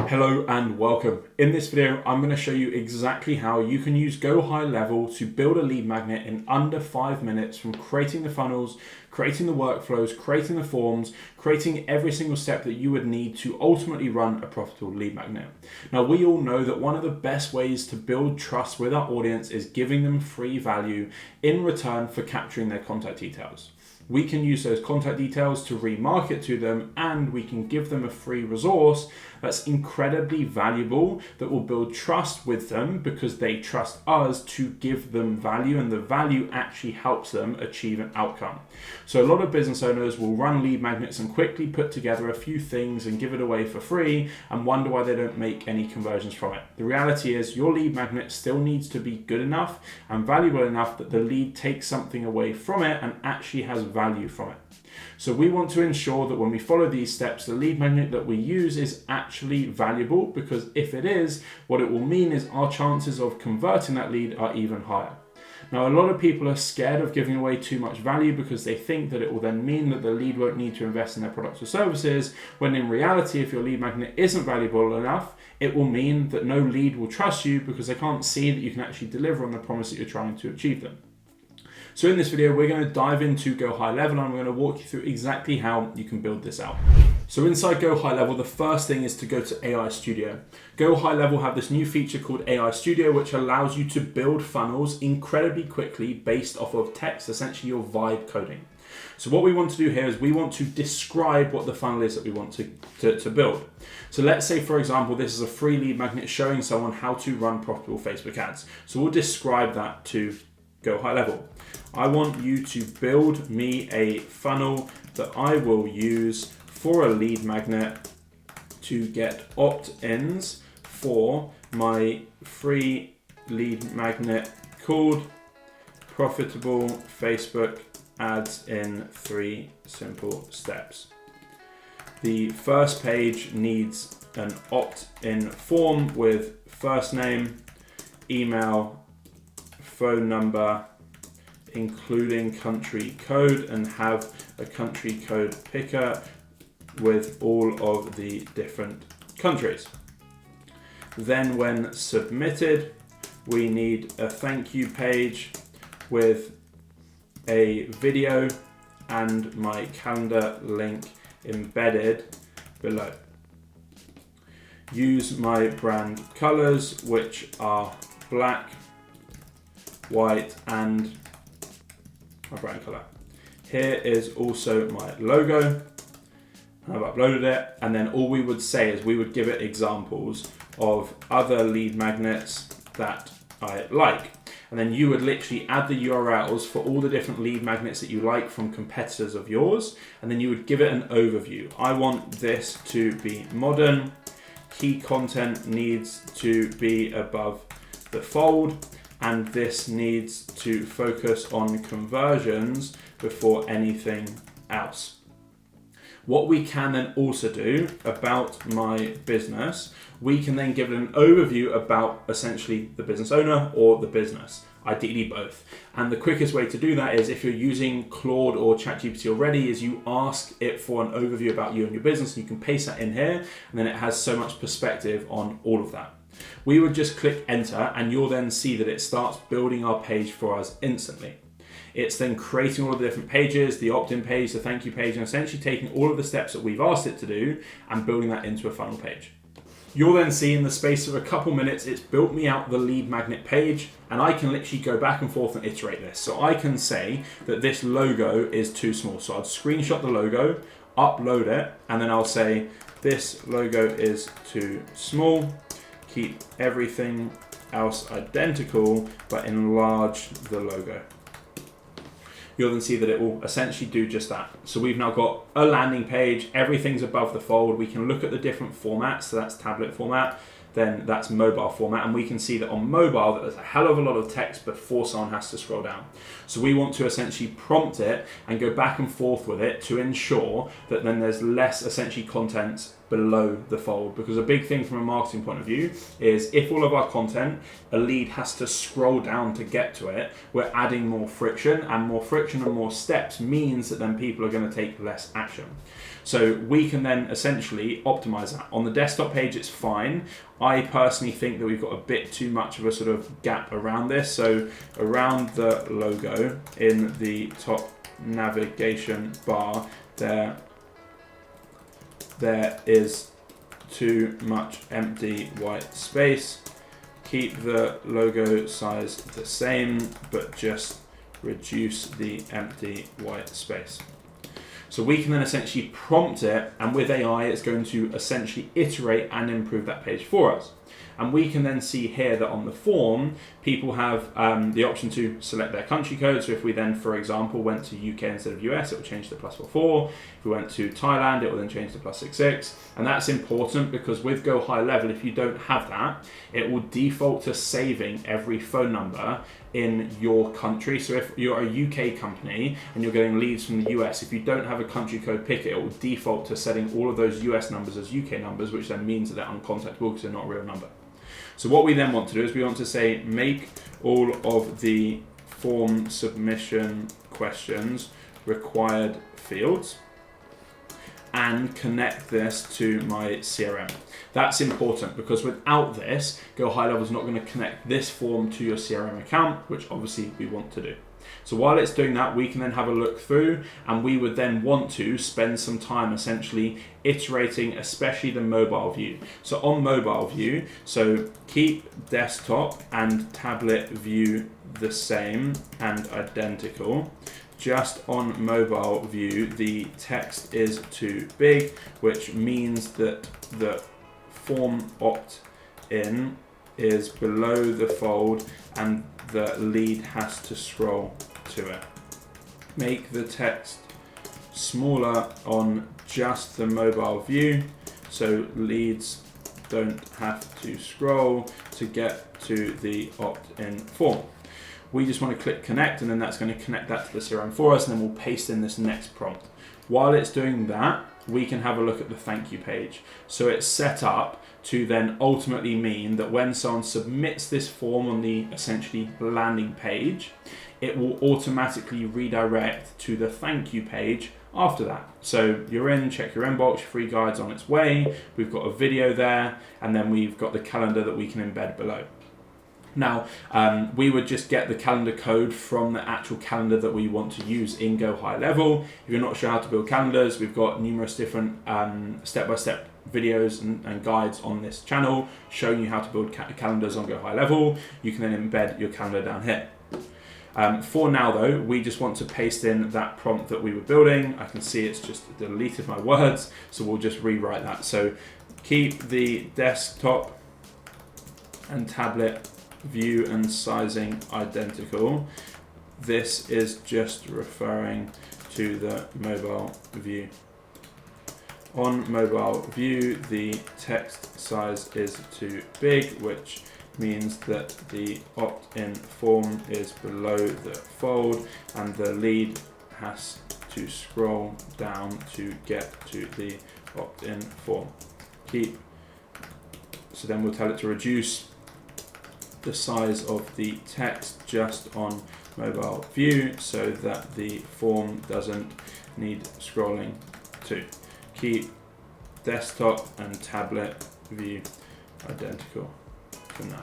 Hello and welcome. In this video, I'm going to show you exactly how you can use GoHighLevel to build a lead magnet in under 5 minutes, from creating the funnels, creating the workflows, creating the forms, creating every single step that you would need to ultimately run a profitable lead magnet. Now, we all know that one of the best ways to build trust with our audience is giving them free value in return for capturing their contact details. We can use those contact details to remarket to them, and we can give them a free resource that's incredibly valuable, that will build trust with them because they trust us to give them value, and the value actually helps them achieve an outcome. So a lot of business owners will run lead magnets and quickly put together a few things and give it away for free and wonder why they don't make any conversions from it. The reality is your lead magnet still needs to be good enough and valuable enough that the lead takes something away from it and actually has value from it. So we want to ensure that when we follow these steps, the lead magnet that we use is actually valuable, because if it is, what it will mean is our chances of converting that lead are even higher. Now, a lot of people are scared of giving away too much value because they think that it will then mean that the lead won't need to invest in their products or services, when in reality, if your lead magnet isn't valuable enough, it will mean that no lead will trust you because they can't see that you can actually deliver on the promise that you're trying to achieve them. So in this video, we're going to dive into GoHighLevel, and I'm going to walk you through exactly how you can build this out. So inside GoHighLevel, the first thing is to go to AI Studio. GoHighLevel have this new feature called AI Studio, which allows you to build funnels incredibly quickly based off of text, essentially your vibe coding. So what we want to do here is we want to describe what the funnel is that we want to build. So let's say, for example, this is a free lead magnet showing someone how to run profitable Facebook ads. So we'll describe that to GoHighLevel. I want you to build me a funnel that I will use for a lead magnet to get opt-ins for my free lead magnet called Profitable Facebook Ads in 3 Simple Steps. The first page needs an opt-in form with first name, email, phone number, including country code, and have a country code picker with all of the different countries. Then when submitted, we need a thank you page with a video and my calendar link embedded below. Use my brand colors, which are black, white, and my brand color. Here is also my logo. I've uploaded it, and then all we would say is we would give it examples of other lead magnets that I like. And then you would literally add the URLs for all the different lead magnets that you like from competitors of yours, and then you would give it an overview. I want this to be modern. Key content needs to be above the fold, and this needs to focus on conversions before anything else. What we can then also do about my business, we can then give it an overview about essentially the business owner or the business, ideally both. And the quickest way to do that is, if you're using Claude or ChatGPT already, is you ask it for an overview about you and your business, and you can paste that in here, and then it has so much perspective on all of that. We would just click enter, and you'll then see that it starts building our page for us instantly. It's then creating all of the different pages, the opt-in page, the thank you page, and essentially taking all of the steps that we've asked it to do and building that into a funnel page. You'll then see in the space of a couple minutes, it's built me out the lead magnet page, and I can literally go back and forth and iterate this. So I can say that this logo is too small. So I'd screenshot the logo, upload it, and then I'll say this logo is too small. Keep everything else identical, but enlarge the logo. You'll then see that it will essentially do just that. So we've now got a landing page, everything's above the fold. We can look at the different formats, so that's tablet format, then that's mobile format, and we can see that on mobile that there's a hell of a lot of text before someone has to scroll down. So we want to essentially prompt it and go back and forth with it to ensure that then there's less essentially content below the fold, because a big thing from a marketing point of view is if all of our content, a lead has to scroll down to get to it, we're adding more friction, and more steps means that then people are going to take less action. So we can then essentially optimize that. On the desktop page, it's fine. I personally think that we've got a bit too much of a sort of gap around this. So around the logo in the top navigation bar, there is too much empty white space. Keep the logo size the same, but just reduce the empty white space. So we can then essentially prompt it, and with AI, it's going to essentially iterate and improve that page for us. And we can then see here that on the form, people have the option to select their country code. So if we then, for example, went to UK instead of US, it will change to +44. If we went to Thailand, it will then change to +66. And that's important because with GoHighLevel, if you don't have that, it will default to saving every phone number in your country. So if you're a UK company and you're getting leads from the US, if you don't have a country code picker, it will default to setting all of those US numbers as UK numbers, which then means that they're uncontactable because they're not a real number. So what we then want to do is we want to say, make all of the form submission questions required fields and connect this to my CRM. That's important because without this, GoHighLevel is not going to connect this form to your CRM account, which obviously we want to do. So while it's doing that, we can then have a look through, and we would then want to spend some time essentially iterating, especially the mobile view. So on mobile view, so keep desktop and tablet view the same and identical. Just on mobile view, the text is too big, which means that the form opt-in is below the fold and the lead has to scroll to it. Make the text smaller on just the mobile view so leads don't have to scroll to get to the opt-in form. We just want to click connect, and then that's going to connect that to the CRM for us, and then we'll paste in this next prompt. While it's doing that, we can have a look at the thank you page. So it's set up to then ultimately mean that when someone submits this form on the essentially landing page, it will automatically redirect to the thank you page after that. So you're in, check your inbox, free guide's on its way, we've got a video there, and then we've got the calendar that we can embed below. Now, we would just get the calendar code from the actual calendar that we want to use in GoHighLevel. If you're not sure how to build calendars, we've got numerous different step-by-step videos and guides on this channel showing you how to build calendars on GoHighLevel. You can then embed your calendar down here. For now though, we just want to paste in that prompt that we were building. I can see it's just deleted my words, so we'll just rewrite that. So keep the desktop and tablet view and sizing identical. This is just referring to the mobile view. On mobile view, the text size is too big, which means that the opt-in form is below the fold and the lead has to scroll down to get to the opt-in form. So then we'll tell it to reduce the size of the text just on mobile view so that the form doesn't need scrolling to. Keep desktop and tablet view identical for now.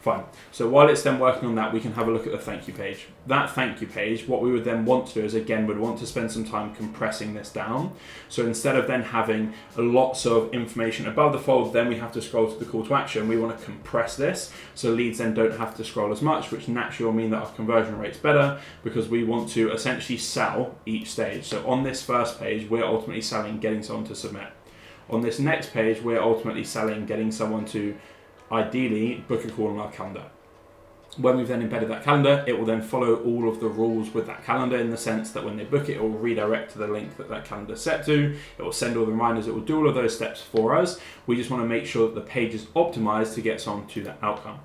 Fine. So while it's then working on that, we can have a look at the thank you page. That thank you page, what we would then want to do is, again, we'd want to spend some time compressing this down. So instead of then having lots of information above the fold, then we have to scroll to the call to action. We want to compress this so leads then don't have to scroll as much, which naturally will mean that our conversion rate's better because we want to essentially sell each stage. So on this first page, we're ultimately selling getting someone to submit. On this next page, we're ultimately selling getting someone to ideally book a call on our calendar. When we've then embedded that calendar, it will then follow all of the rules with that calendar, in the sense that when they book it, it will redirect to the link that that calendar is set to. It will send all the reminders. It will do all of those steps for us. We just want to make sure that the page is optimized to get on to that outcome.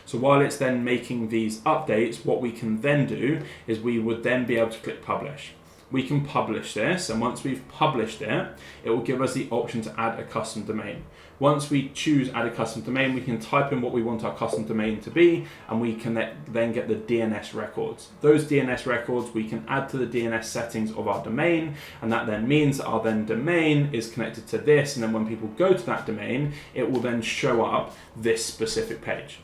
So while it's then making these updates, what we can then do is we would then be able to click publish. We can publish this, and once we've published it, it will give us the option to add a custom domain. Once we choose add a custom domain, we can type in what we want our custom domain to be, and we can then get the DNS records. Those DNS records we can add to the DNS settings of our domain, and that then means that our then domain is connected to this, and then when people go to that domain, it will then show up this specific page.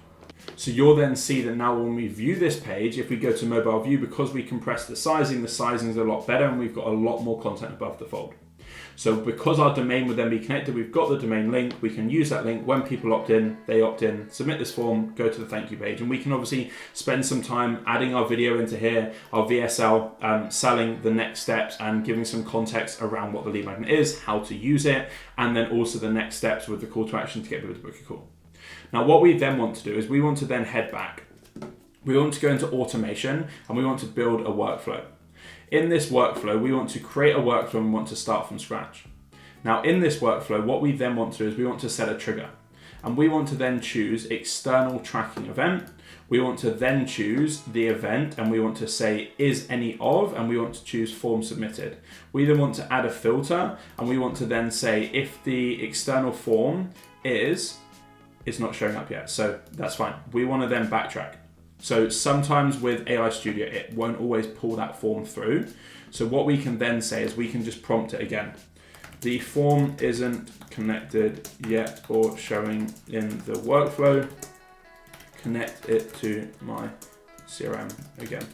So you'll then see that now when we view this page, if we go to mobile view, because we compress the sizing is a lot better, and we've got a lot more content above the fold. So because our domain would then be connected, we've got the domain link, we can use that link. When people opt in, they opt in, submit this form, go to the thank you page. And we can obviously spend some time adding our video into here, our VSL, selling the next steps and giving some context around what the lead magnet is, how to use it, and then also the next steps with the call to action to get people to book a call. Now what we then want to do is we want to then head back. We want to go into automation, and we want to build a workflow. In this workflow, we want to create a workflow and we want to start from scratch. Now in this workflow, what we then want to do is we want to set a trigger, and we want to then choose external tracking event. We want to then choose the event, and we want to say is any of, and we want to choose form submitted. We then want to add a filter, and we want to then say if the external form is not showing up yet. So that's fine. We want to then backtrack. So sometimes with AI Studio, it won't always pull that form through. So what we can then say is we can just prompt it again. The form isn't connected yet or showing in the workflow. Connect it to my CRM again.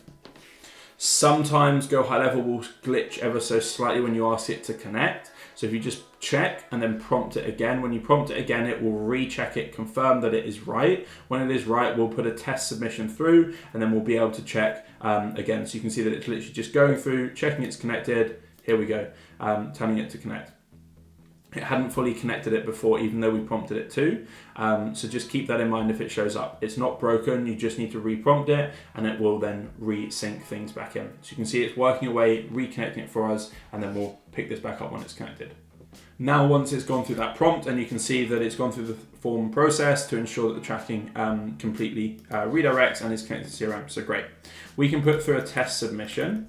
Sometimes GoHighLevel will glitch ever so slightly when you ask it to connect. So if you just check and then prompt it again, when you prompt it again, it will recheck it, confirm that it is right. When it is right, we'll put a test submission through, and then we'll be able to check again. So you can see that it's literally just going through, checking it's connected. Here we go, telling it to connect. It hadn't fully connected it before, even though we prompted it to. So just keep that in mind if it shows up. It's not broken, you just need to re-prompt it, and it will then re-sync things back in. So you can see it's working away, reconnecting it for us, and then we'll pick this back up when it's connected. Now, once it's gone through that prompt, and you can see that it's gone through the form process to ensure that the tracking completely redirects and is connected to CRM. So great. We can put through a test submission,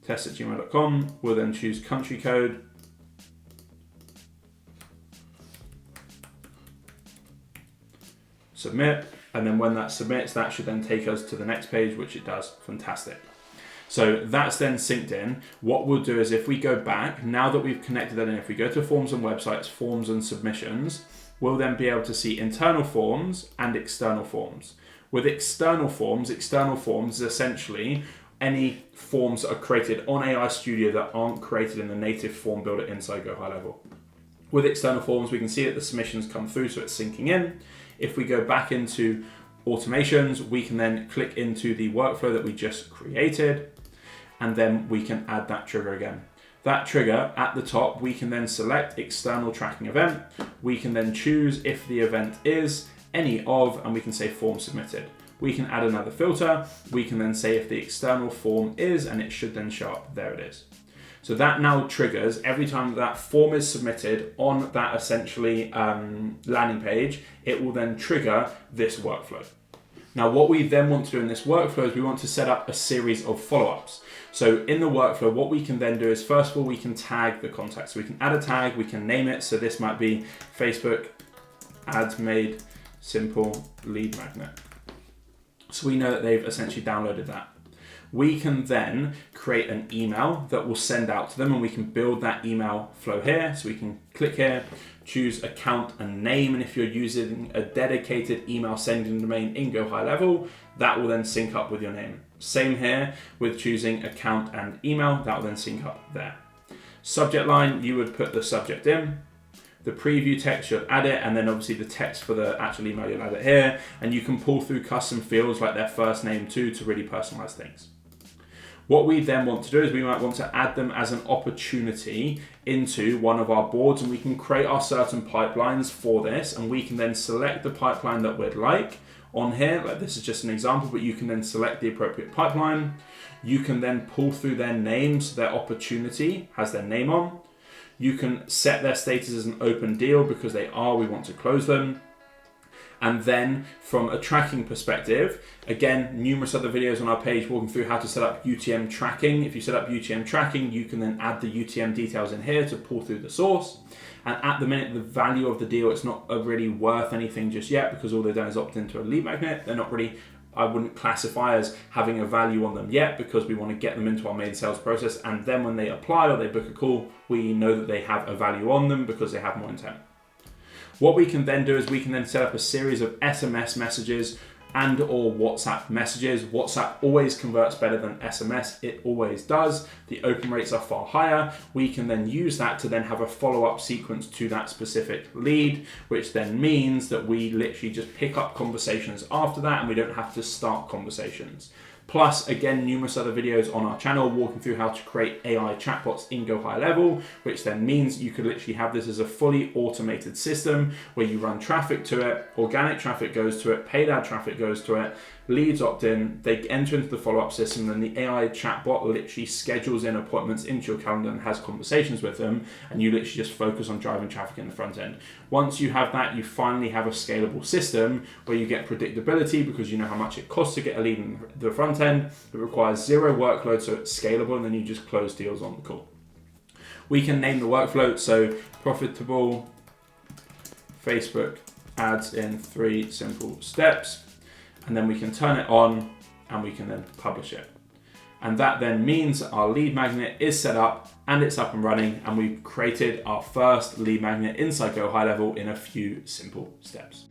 test@gmail.com. We'll then choose country code. Submit, and then when that submits, that should then take us to the next page, which it does. Fantastic. So that's then synced in. What we'll do is if we go back, now that we've connected that in, if we go to forms and websites, forms and submissions, we'll then be able to see internal forms and external forms. With external forms is essentially any forms that are created on AI Studio that aren't created in the native form builder inside GoHighLevel. With external forms, we can see that the submissions come through, so it's syncing in. If we go back into automations, we can then click into the workflow that we just created, and then we can add that trigger again. That trigger at the top, we can then select external tracking event. We can then choose if the event is any of, and we can say form submitted. We can add another filter. We can then say if the external form is, and it should then show up. There it is. So that now triggers every time that form is submitted on that essentially landing page, it will then trigger this workflow. Now, what we then want to do in this workflow is we want to set up a series of follow-ups. So in the workflow, what we can then do is, first of all, we can tag the contact. So we can add a tag, we can name it. So this might be Facebook ads made simple lead magnet. So we know that they've essentially downloaded that. We can then create an email that will send out to them, and we can build that email flow here. So we can click here, choose account and name, and if you're using a dedicated email sending domain in GoHighLevel, that will then sync up with your name. Same here with choosing account and email, that will then sync up there. Subject line, you would put the subject in. The preview text, you'll add it, and then obviously the text for the actual email, you'll add it here, and you can pull through custom fields like their first name too to really personalize things. What we then want to do is we might want to add them as an opportunity into one of our boards, and we can create our certain pipelines for this, and we can then select the pipeline that we'd like on here. Like this is just an example, but you can then select the appropriate pipeline. You can then pull through their names, their opportunity has their name on. You can set their status as an open deal because we want to close them. And then from a tracking perspective, again, numerous other videos on our page walking through how to set up UTM tracking. If you set up UTM tracking, you can then add the UTM details in here to pull through the source. And at the minute, the value of the deal, it's not really worth anything just yet because all they've done is opt into a lead magnet. They're not really, I wouldn't classify as having a value on them yet because we want to get them into our main sales process. And then when they apply or they book a call, we know that they have a value on them because they have more intent. What we can then do is we can then set up a series of SMS messages and or WhatsApp messages. WhatsApp always converts better than SMS. It always does. The open rates are far higher. We can then use that to then have a follow-up sequence to that specific lead, which then means that we literally just pick up conversations after that and we don't have to start conversations. Plus, again, numerous other videos on our channel walking through how to create AI chatbots in GoHighLevel, which then means you could literally have this as a fully automated system where you run traffic to it, organic traffic goes to it, paid ad traffic goes to it, leads opt in, they enter into the follow-up system, and the AI chatbot literally schedules in appointments into your calendar and has conversations with them, and you literally just focus on driving traffic in the front end. Once you have that, you finally have a scalable system where you get predictability because you know how much it costs to get a lead in the front end. It requires zero workload, so it's scalable, and then you just close deals on the call. We can name the workflow, so profitable Facebook ads in 3 simple steps. And then we can turn it on and we can then publish it. And that then means our lead magnet is set up and it's up and running, and we've created our first lead magnet inside GoHighLevel in a few simple steps.